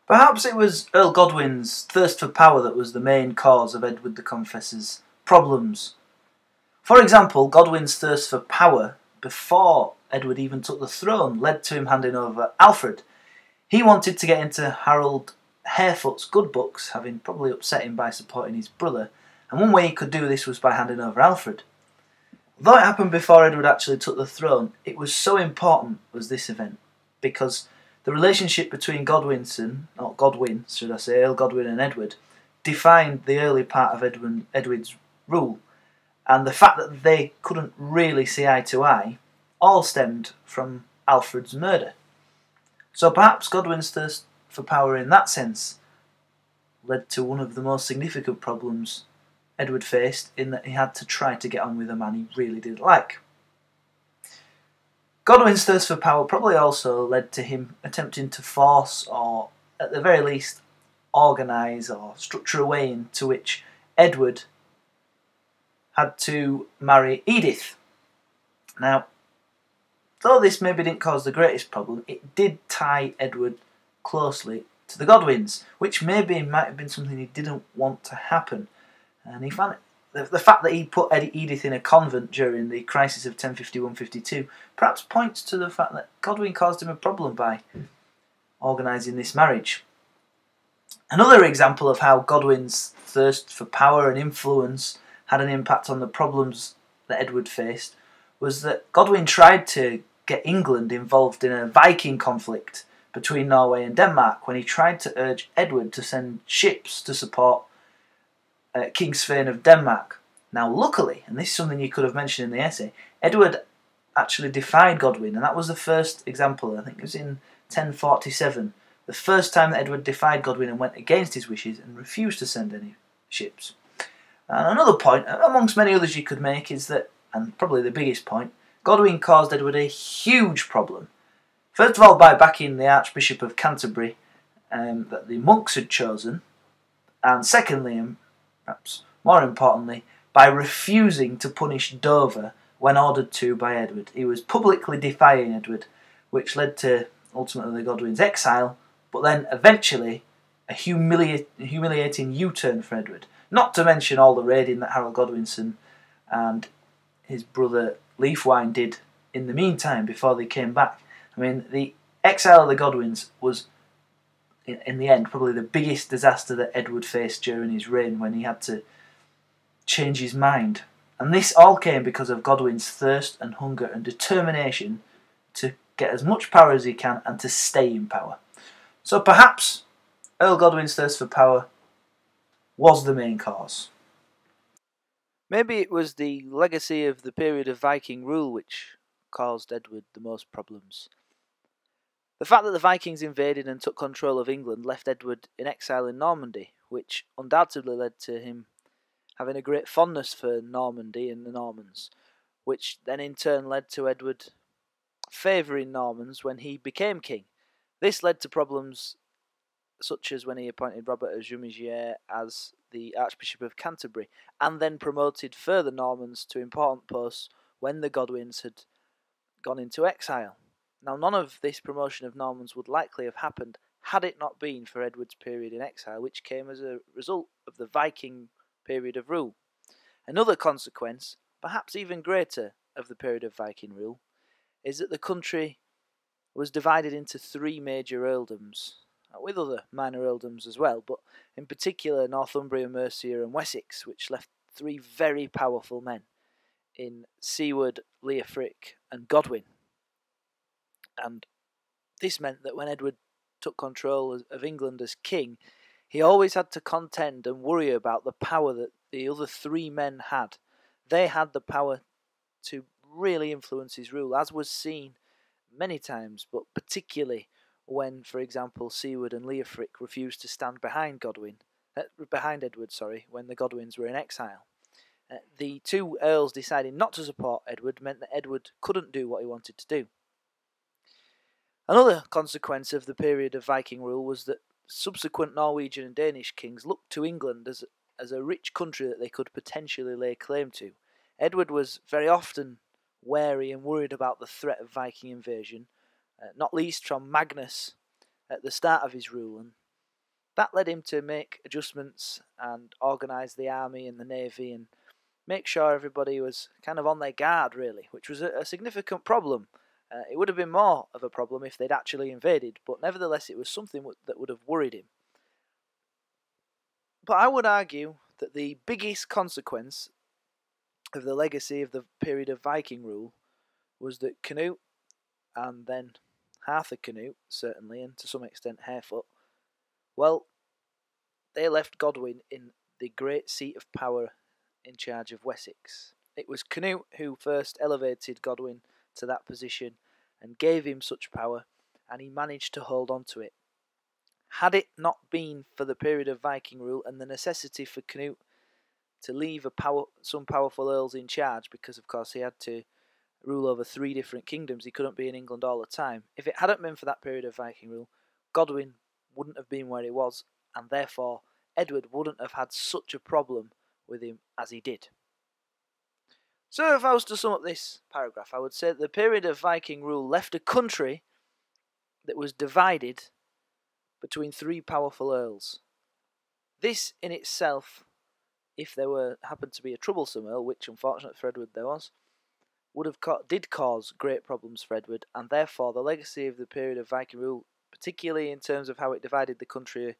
Perhaps it was Earl Godwin's thirst for power that was the main cause of Edward the Confessor's problems. For example, Godwin's thirst for power before Edward even took the throne led to him handing over Alfred. He wanted to get into Harold Harefoot's good books, having probably upset him by supporting his brother, and one way he could do this was by handing over Alfred. Though it happened before Edward actually took the throne, it was so important was this event, because the relationship between Earl Godwin and Edward, defined the early part of Edward's rule, and the fact that they couldn't really see eye to eye all stemmed from Alfred's murder. So perhaps Godwin's thirst for power in that sense led to one of the most significant problems Edward faced, in that he had to try to get on with a man he really didn't like. Godwin's thirst for power probably also led to him attempting to force, or at the very least organise or structure a way into which Edward had to marry Edith. Now, though this maybe didn't cause the greatest problem, it did tie Edward closely to the Godwins, which maybe might have been something he didn't want to happen. And he found the fact that he put Edith in a convent during the crisis of 1051-52 perhaps points to the fact that Godwin caused him a problem by organising this marriage. Another example of how Godwin's thirst for power and influence had an impact on the problems that Edward faced was that Godwin tried to get England involved in a Viking conflict between Norway and Denmark when he tried to urge Edward to send ships to support King Svein of Denmark. Now luckily, and this is something you could have mentioned in the essay, Edward actually defied Godwin, and that was the first example. I think it was in 1047, the first time that Edward defied Godwin and went against his wishes and refused to send any ships. And another point, amongst many others you could make, is that, and probably the biggest point, Godwin caused Edward a huge problem. First of all, by backing the Archbishop of Canterbury that the monks had chosen, and secondly, and perhaps more importantly, by refusing to punish Dover when ordered to by Edward. He was publicly defying Edward, which led to ultimately Godwin's exile, but then eventually a humiliating U-turn for Edward. Not to mention all the raiding that Harold Godwinson and his brother Leofwine did in the meantime before they came back. I mean, the exile of the Godwins was, in the end, probably the biggest disaster that Edward faced during his reign, when he had to change his mind. And this all came because of Godwin's thirst and hunger and determination to get as much power as he can and to stay in power. So perhaps Earl Godwin's thirst for power was the main cause. Maybe it was the legacy of the period of Viking rule which caused Edward the most problems. The fact that the Vikings invaded and took control of England left Edward in exile in Normandy, which undoubtedly led to him having a great fondness for Normandy and the Normans, which then in turn led to Edward favouring Normans when he became king. This led to problems such as when he appointed Robert of Jumigier as the Archbishop of Canterbury, and then promoted further Normans to important posts when the Godwins had gone into exile. Now, none of this promotion of Normans would likely have happened had it not been for Edward's period in exile, which came as a result of the Viking period of rule. Another consequence, perhaps even greater, of the period of Viking rule is that the country was divided into three major earldoms, with other minor earldoms as well, but in particular Northumbria, Mercia and Wessex, which left three very powerful men in Siward, Leofric and Godwin. And this meant that when Edward took control of England as king, he always had to contend and worry about the power that the other three men had. They had the power to really influence his rule, as was seen many times, but particularly when, for example, Siward and Leofric refused to stand behind Edward, when the Godwins were in exile. The two earls deciding not to support Edward meant that Edward couldn't do what he wanted to do. Another consequence of the period of Viking rule was that subsequent Norwegian and Danish kings looked to England as a rich country that they could potentially lay claim to. Edward was very often wary and worried about the threat of Viking invasion, not least from Magnus at the start of his rule, and That led him to make adjustments and organise the army and the navy and make sure everybody was kind of on their guard, really, which was a significant problem. It would have been more of a problem if they'd actually invaded, but nevertheless it was something that would have worried him. But I would argue that the biggest consequence of the legacy of the period of Viking rule was that Canute, and then Harthacnut, certainly, and to some extent Harefoot, well, they left Godwin in the great seat of power in charge of Wessex. It was Canute who first elevated Godwin to that position and gave him such power, and he managed to hold on to it. Had it not been for the period of Viking rule and the necessity for Canute to leave some powerful earls in charge, because of course he had to rule over 3 different kingdoms, he couldn't be in England all the time. If it hadn't been for that period of Viking rule, Godwin wouldn't have been where he was, and therefore Edward wouldn't have had such a problem with him as he did. So if I was to sum up this paragraph, I would say that the period of Viking rule left a country that was divided between 3 powerful earls. This in itself, if there happened to be a troublesome earl, which unfortunately for Edward there was, did cause great problems for Edward, and therefore the legacy of the period of Viking rule, particularly in terms of how it divided the country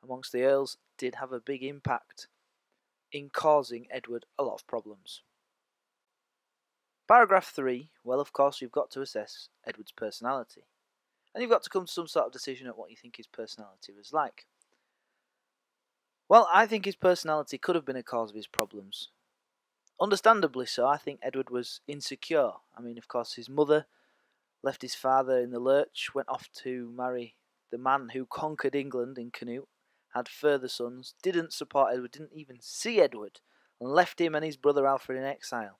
amongst the earls, did have a big impact in causing Edward a lot of problems. Paragraph 3, well, of course, you've got to assess Edward's personality. And you've got to come to some sort of decision at what you think his personality was like. Well, I think his personality could have been a cause of his problems. Understandably so, I think Edward was insecure. I mean, of course, his mother left his father in the lurch, went off to marry the man who conquered England in Canute, had further sons, didn't support Edward, didn't even see Edward, and left him and his brother Alfred in exile.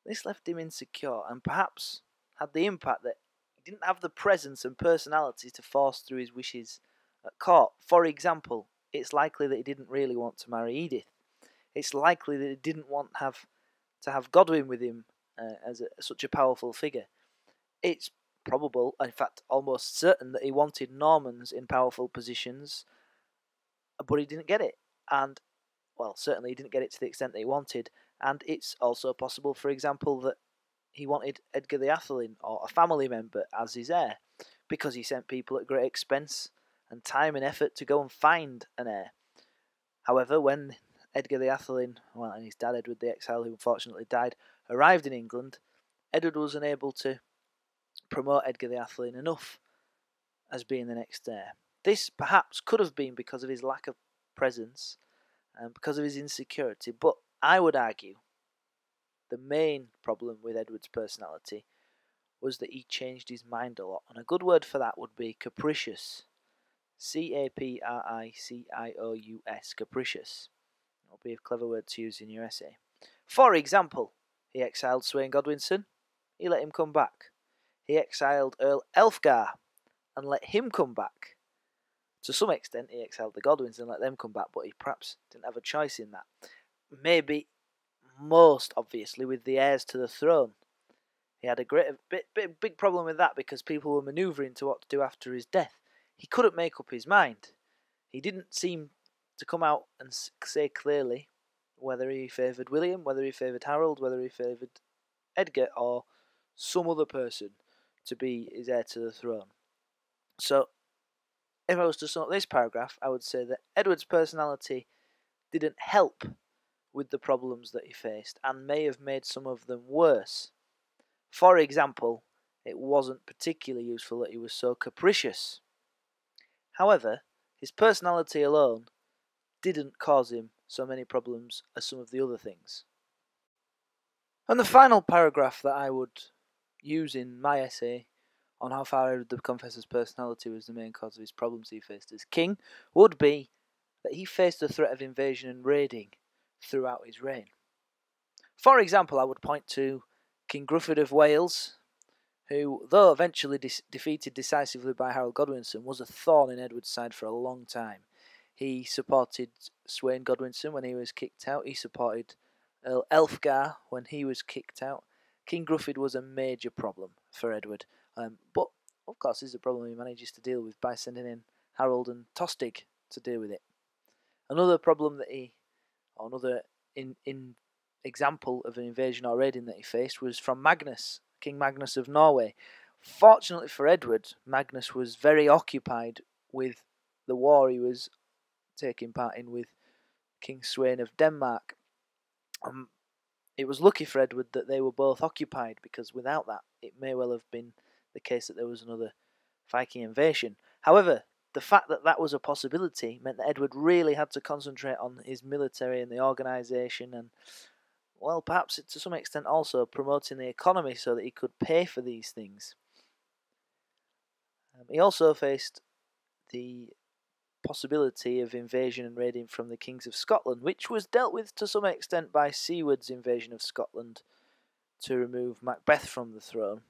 This left him insecure, and perhaps had the impact that he didn't have the presence and personality to force through his wishes at court. For example, it's likely that he didn't really want to marry Edith. It's likely that he didn't want to have Godwin with him as such a powerful figure. It's probable, in fact almost certain, that he wanted Normans in powerful positions, but he didn't get it. And, well, certainly he didn't get it to the extent that he wanted. And it's also possible, for example, that he wanted Edgar the Atheling, or a family member, as his heir, because he sent people at great expense and time and effort to go and find an heir. However, when Edgar the Atheling, well, and his dad Edward the Exile, who unfortunately died, arrived in England, Edward was unable to promote Edgar the Atheling enough as being the next heir. This perhaps could have been because of his lack of presence and because of his insecurity, but I would argue the main problem with Edward's personality was that he changed his mind a lot, and a good word for that would be capricious. C-A-P-R-I-C-I-O-U-S, capricious. That'll be a clever word to use in your essay. For example, he exiled Sweyn Godwinson, he let him come back. He exiled Earl Elfgar and let him come back. To some extent, he exiled the Godwins and let them come back, but he perhaps didn't have a choice in that. Maybe most obviously with the heirs to the throne. He had a big problem with that because people were manoeuvring to what to do after his death. He couldn't make up his mind. He didn't seem to come out and say clearly whether he favoured William, whether he favoured Harold, whether he favoured Edgar or some other person to be his heir to the throne. So, if I was to sum up this paragraph, I would say that Edward's personality didn't help with the problems that he faced and may have made some of them worse. For example, it wasn't particularly useful that he was so capricious. However, his personality alone didn't cause him so many problems as some of the other things. And the final paragraph that I would use in my essay on how far Edward the Confessor's personality was the main cause of his problems he faced as king would be that he faced the threat of invasion and raiding throughout his reign. For example, I would point to King Gruffydd of Wales, who, though eventually defeated decisively by Harold Godwinson, was a thorn in Edward's side for a long time. He supported Sweyn Godwinson when he was kicked out. He supported Earl Elfgar when he was kicked out. King Gruffydd was a major problem for Edward, but of course this is a problem he manages to deal with by sending in Harold and Tostig to deal with it. Another problem that another example of an invasion or raiding that he faced was from Magnus, King Magnus of Norway. Fortunately for Edward, Magnus was very occupied with the war he was taking part in with King Sweyn of Denmark. It was lucky for Edward that they were both occupied, because without that, it may well have been the case that there was another Viking invasion. However, the fact that that was a possibility meant that Edward really had to concentrate on his military and the organisation, and, well, perhaps to some extent also promoting the economy so that he could pay for these things. He also faced the possibility of invasion and raiding from the kings of Scotland, which was dealt with to some extent by Siward's invasion of Scotland to remove Macbeth from the throne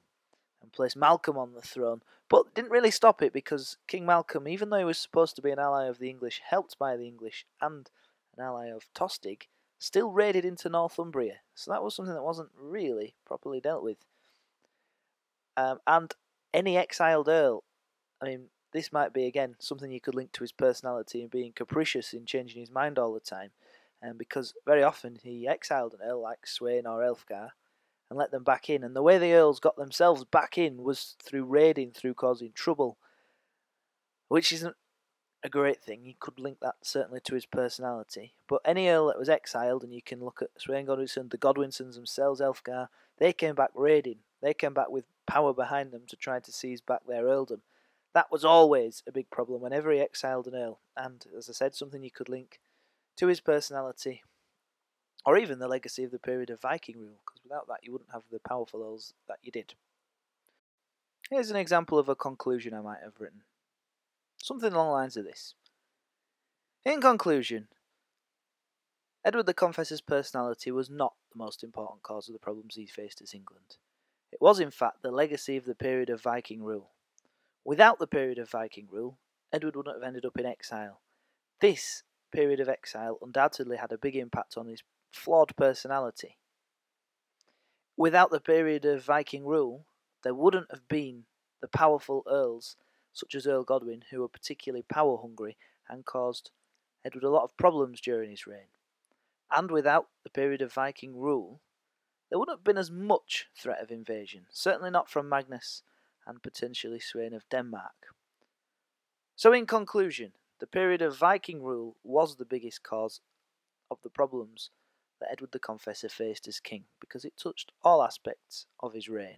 and place Malcolm on the throne, but didn't really stop it, because King Malcolm, even though he was supposed to be an ally of the English, helped by the English, and an ally of Tostig, still raided into Northumbria. So that was something that wasn't really properly dealt with. And any exiled earl, I mean, this might be, again, something you could link to his personality and being capricious in changing his mind all the time, because very often he exiled an earl like Sweyn or Elfgar and let them back in, and the way the earls got themselves back in was through raiding, through causing trouble, which isn't a great thing. You could link that certainly to his personality, but any earl that was exiled, and you can look at Sweyn Godwinson, the Godwinsons themselves, Elfgar, they came back raiding, they came back with power behind them to try to seize back their earldom. That was always a big problem whenever he exiled an earl, and, as I said, something you could link to his personality, or even the legacy of the period of Viking rule, because without that you wouldn't have the powerful earls that you did. Here's an example of a conclusion I might have written. Something along the lines of this. In conclusion, Edward the Confessor's personality was not the most important cause of the problems he faced as England. It was, in fact, the legacy of the period of Viking rule. Without the period of Viking rule, Edward wouldn't have ended up in exile. This period of exile undoubtedly had a big impact on his flawed personality. Without the period of Viking rule, there wouldn't have been the powerful earls such as Earl Godwin, who were particularly power hungry and caused Edward a lot of problems during his reign. And without the period of Viking rule, there wouldn't have been as much threat of invasion, certainly not from Magnus and potentially Sweyn of Denmark. So in conclusion, the period of Viking rule was the biggest cause of the problems that Edward the Confessor faced as king, because it touched all aspects of his reign.